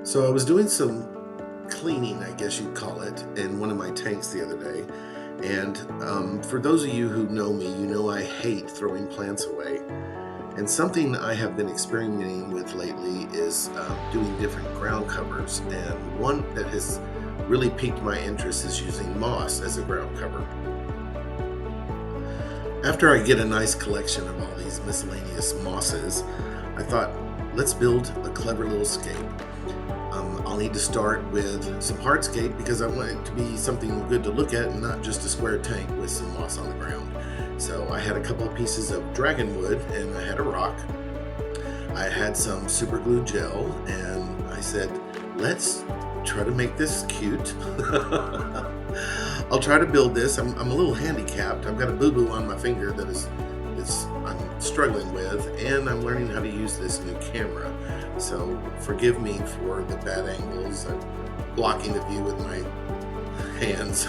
So I was doing some cleaning, I guess you'd call it, in one of my tanks the other day. And for those of you who know me, you know I hate throwing plants away. And something I have been experimenting with lately is doing different ground covers. And one that has really piqued my interest is using moss as a ground cover. After I get a nice collection of all these miscellaneous mosses, I thought, let's build a clever little scape. I'll need to start with some hardscape because I want it to be something good to look at and not just a square tank with some moss on the ground. So I had a couple of pieces of dragon wood and I had a rock. I had some super glue gel and I said, let's try to make this cute. I'll try to build this. I'm a little handicapped. I've got a boo-boo on my finger that I'm struggling with, and I'm learning how to use this new camera. So forgive me for the bad angles. I'm blocking the view with my hands.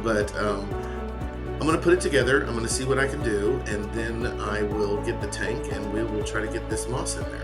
But I'm going to put it together. I'm going to see what I can do, and then I will get the tank and we will try to get this moss in there.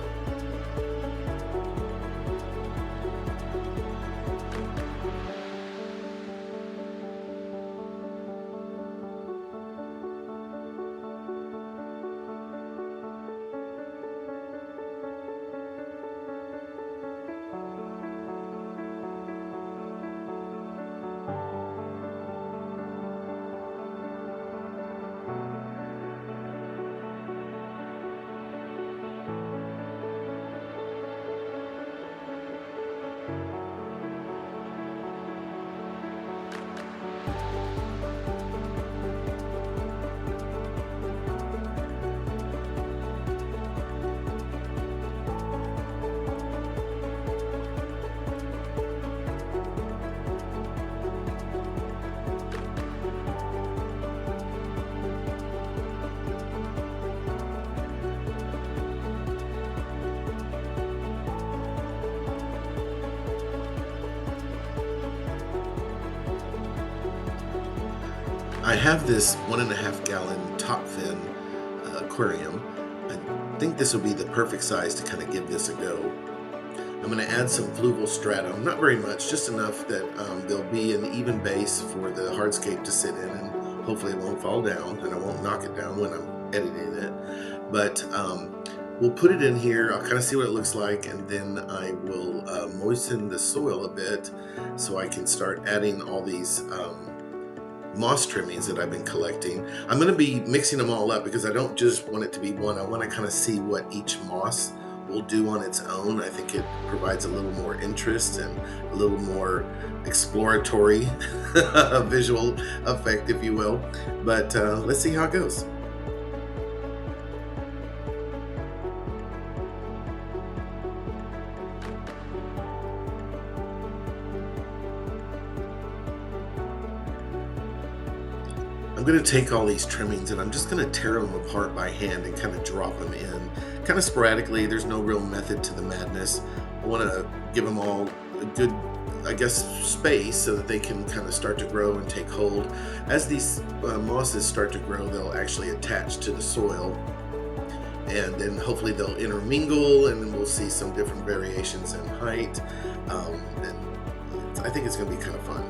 I have this 1.5 gallon top fin aquarium. I think this will be the perfect size to kind of give this a go. I'm going to add some fluval stratum, not very much, just enough that there'll be an even base for the hardscape to sit in, and hopefully it won't fall down and I won't knock it down when I'm editing it. But we'll put it in here. I'll kind of see what it looks like, and then I will moisten the soil a bit so I can start adding all these moss trimmings that I've been collecting. I'm going to be mixing them all up because I don't just want it to be one. I want to kind of see what each moss will do on its own. I think it provides a little more interest and a little more exploratory visual effect, if you will. But let's see how it goes. I'm going to take all these trimmings and I'm just going to tear them apart by hand and kind of drop them in kind of sporadically. There's no real method to the madness. I want to give them all a good, I guess, space so that they can kind of start to grow and take hold. As these mosses start to grow, they'll actually attach to the soil, and then hopefully they'll intermingle, and then we'll see some different variations in height. And I think it's going to be kind of fun.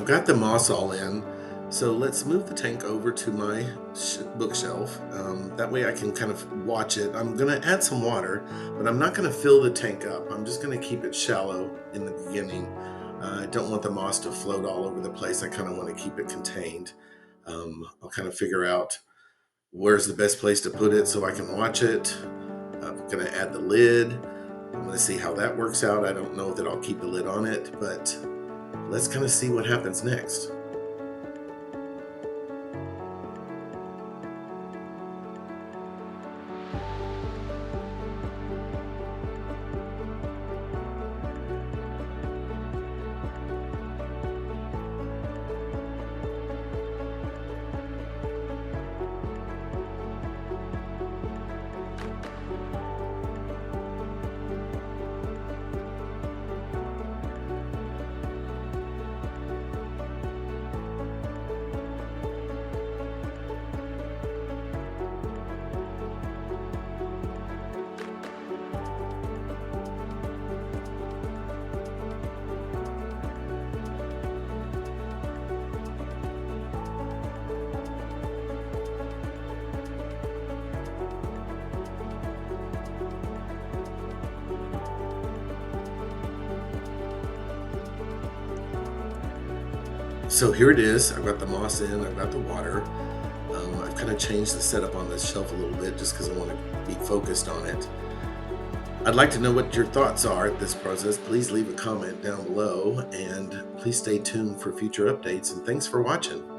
got the moss all in, so let's move the tank over to my bookshelf. That way I can kind of watch it. I'm going to add some water, but I'm not going to fill the tank up. I'm just going to keep it shallow in the beginning. I don't want the moss to float all over the place. I kind of want to keep it contained. I'll kind of figure out where's the best place to put it so I can watch it. I'm going to add the lid. I'm going to see how that works out. I don't know that I'll keep the lid on it, but let's kind of see what happens next. So here it is. I've got the moss in, I've got the water. I've kind of changed the setup on this shelf a little bit just because I want to be focused on it. I'd like to know what your thoughts are at this process. Please leave a comment down below, and please stay tuned for future updates, and thanks for watching.